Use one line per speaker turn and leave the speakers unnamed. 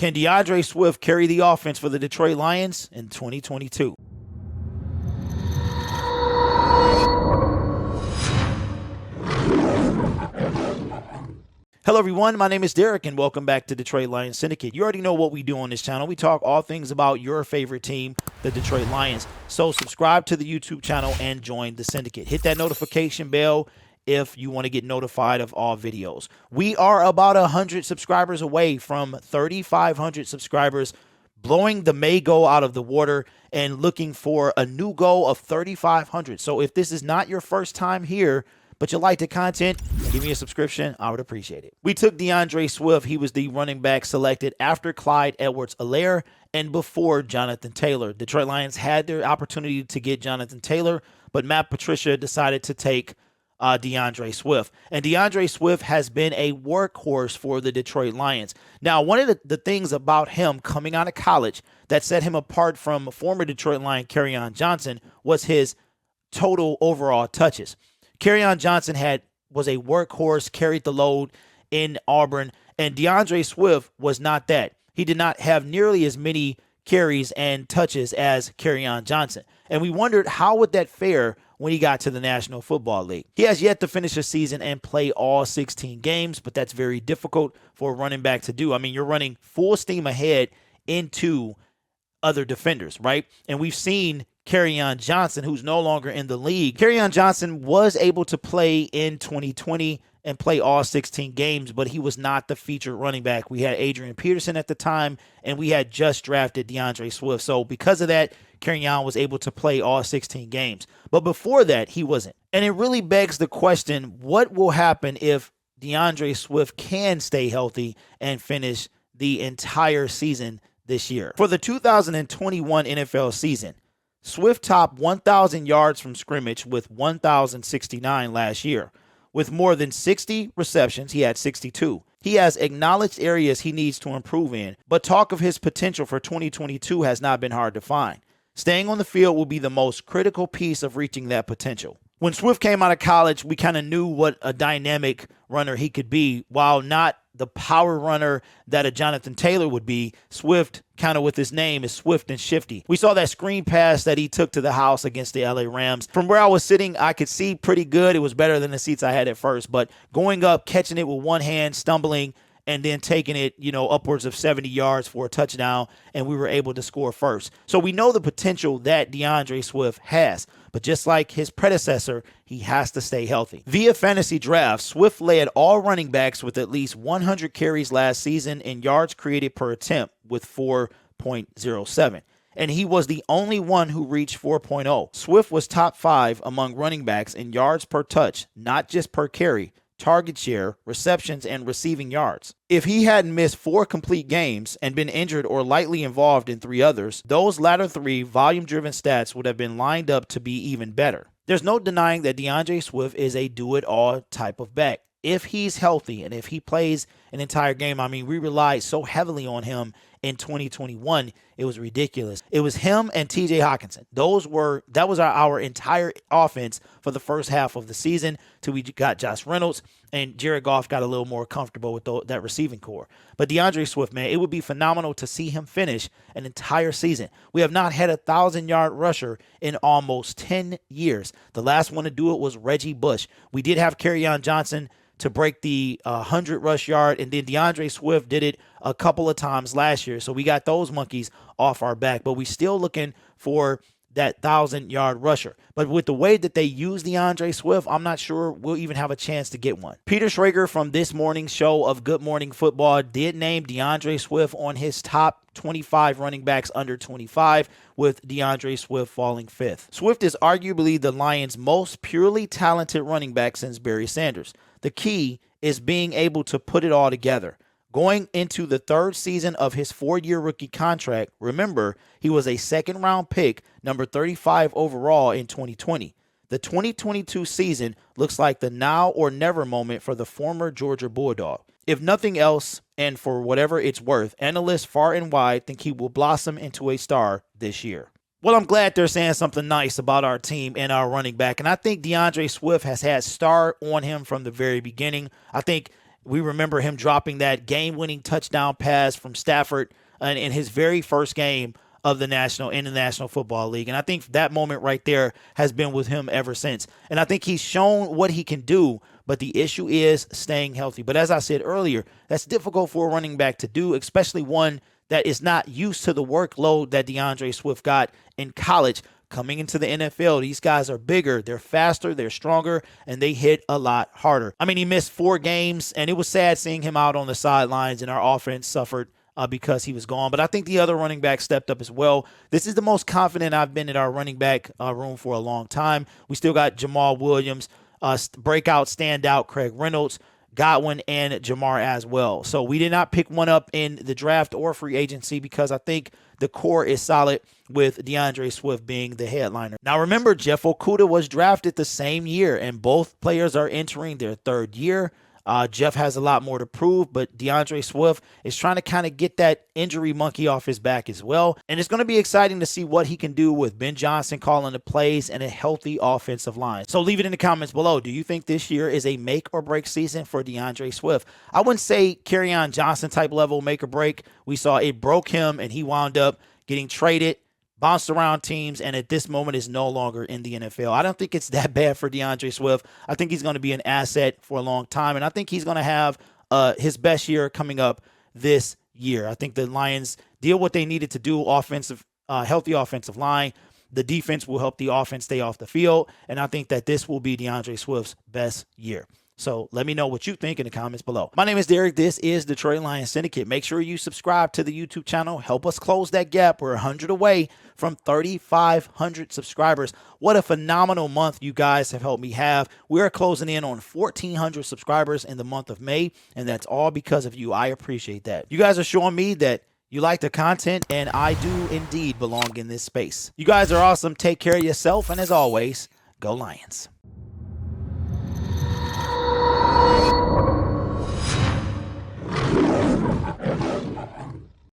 Can DeAndre Swift carry the offense for the Detroit Lions in 2022? Hello, everyone. My name is Derek, and welcome back to Detroit Lions Syndicate. You already know what we do on this channel. We talk all things about your favorite team, the Detroit Lions. So subscribe to the YouTube channel and join the Syndicate. Hit that notification bell if you want to get notified of all videos. We are about 100 subscribers away from 3,500 subscribers, blowing the May goal out of the water and looking for a new goal of 3,500. So if this is not your first time here, but you like the content, give me a subscription. I would appreciate it. We took DeAndre Swift. He was the running back selected after Clyde Edwards-Helaire and before Jonathan Taylor. Detroit Lions had their opportunity to get Jonathan Taylor, but Matt Patricia decided to take DeAndre Swift. And DeAndre Swift has been a workhorse for the Detroit Lions. Now, one of the things about him coming out of college that set him apart from former Detroit Lion Kerryon Johnson was his total overall touches. Kerryon Johnson was a workhorse, carried the load in Auburn, and DeAndre Swift was not that. He did not have nearly as many carries and touches as Kerryon Johnson. And we wondered how would that fare when he got to the National Football League. He has yet to finish a season and play all 16 games, but that's very difficult for a running back to do. I mean, you're running full steam ahead into other defenders, right? And we've seen Kerryon Johnson, who's no longer in the league. Kerryon Johnson was able to play in 2020 and play all 16 games, but he was not the featured running back. We had Adrian Peterson at the time, and we had just drafted DeAndre Swift. So because of that, Kerryon was able to play all 16 games. But before that, he wasn't. And it really begs the question, what will happen if DeAndre Swift can stay healthy and finish the entire season this year? For the 2021 NFL season, Swift topped 1,000 yards from scrimmage with 1,069 last year. With more than 60 receptions, he had 62. He has acknowledged areas he needs to improve in, but talk of his potential for 2022 has not been hard to find. Staying on the field will be the most critical piece of reaching that potential. When Swift came out of college, we kind of knew what a dynamic runner he could be. While not the power runner that a Jonathan Taylor would be, Swift, kind of with his name, is swift and shifty. We saw that screen pass that he took to the house against the LA Rams. From where I was sitting, I could see pretty good. It was better than the seats I had at first, but going up, catching it with one hand, stumbling, and then taking it, upwards of 70 yards for a touchdown, and we were able to score first. So we know the potential that DeAndre Swift has, but just like his predecessor, he has to stay healthy. Via fantasy draft, Swift led all running backs with at least 100 carries last season and yards created per attempt with 4.07. And he was the only one who reached 4.0. Swift was top 5 among running backs in yards per touch, not just per carry, target share, receptions, and receiving yards. If he hadn't missed 4 complete games and been injured or lightly involved in 3 others, those latter 3 volume-driven stats would have been lined up to be even better. There's no denying that DeAndre Swift is a do-it-all type of back. If he's healthy and if he plays an entire game, I mean, we relied so heavily on him in 2021, it was ridiculous. It was him and TJ Hawkinson. That was our entire offense for the first half of the season till we got Josh Reynolds and Jared Goff got a little more comfortable with that receiving core. But DeAndre Swift, man, it would be phenomenal to see him finish an entire season. We have not had a 1,000-yard rusher in almost 10 years. The last one to do it was Reggie Bush. We did have Kerryon Johnson to break the 100 rush yard, and then DeAndre Swift did it a couple of times last year. So we got those monkeys off our back, but we still looking for that 1,000-yard rusher. But with the way that they use DeAndre Swift, I'm not sure we'll even have a chance to get one. Peter Schrager from this morning's show of Good Morning Football did name DeAndre Swift on his top 25 running backs under 25, with DeAndre Swift falling 5th. Swift is arguably the Lions' most purely talented running back since Barry Sanders. The key is being able to put it all together. Going into the 3rd season of his 4-year rookie contract, remember, he was a 2nd-round pick, number 35 overall in 2020. The 2022 season looks like the now or never moment for the former Georgia Bulldog. If nothing else, and for whatever it's worth, analysts far and wide think he will blossom into a star this year. Well, I'm glad they're saying something nice about our team and our running back, and I think DeAndre Swift has had star on him from the very beginning. I think We remember him dropping that game-winning touchdown pass from Stafford in his very first game of the National Football League. And I think that moment right there has been with him ever since. And I think he's shown what he can do, but the issue is staying healthy. But as I said earlier, that's difficult for a running back to do, especially one that is not used to the workload that DeAndre Swift got in college. Coming into the NFL, these guys are bigger, they're faster, they're stronger, and they hit a lot harder. I mean, he missed 4 games, and it was sad seeing him out on the sidelines, and our offense suffered because he was gone. But I think the other running back stepped up as well. This is the most confident I've been in our running back room for a long time. We still got Jamal Williams, breakout standout Craig Reynolds, Godwin, and Jamar as well. So we did not pick one up in the draft or free agency because I think the core is solid with DeAndre Swift being the headliner. Now remember, Jeff Okudah was drafted the same year, and both players are entering their 3rd year. Jeff has a lot more to prove, but DeAndre Swift is trying to kind of get that injury monkey off his back as well. And it's going to be exciting to see what he can do with Ben Johnson calling the plays and a healthy offensive line. So leave it in the comments below. Do you think this year is a make or break season for DeAndre Swift? I wouldn't say Kerryon Johnson type level make or break. We saw it broke him and he wound up getting traded, bounced around teams, and at this moment is no longer in the NFL. I don't think it's that bad for DeAndre Swift. I think he's going to be an asset for a long time, and I think he's going to have his best year coming up this year. I think the Lions did what they needed to do, healthy offensive line. The defense will help the offense stay off the field, and I think that this will be DeAndre Swift's best year. So let me know what you think in the comments below. My name is Derek. This is Detroit Lions Syndicate. Make sure you subscribe to the YouTube channel. Help us close that gap. We're 100 away from 3,500 subscribers. What a phenomenal month you guys have helped me have. We're closing in on 1,400 subscribers in the month of May, and that's all because of you. I appreciate that. You guys are showing me that you like the content, and I do indeed belong in this space. You guys are awesome. Take care of yourself, and as always, go Lions.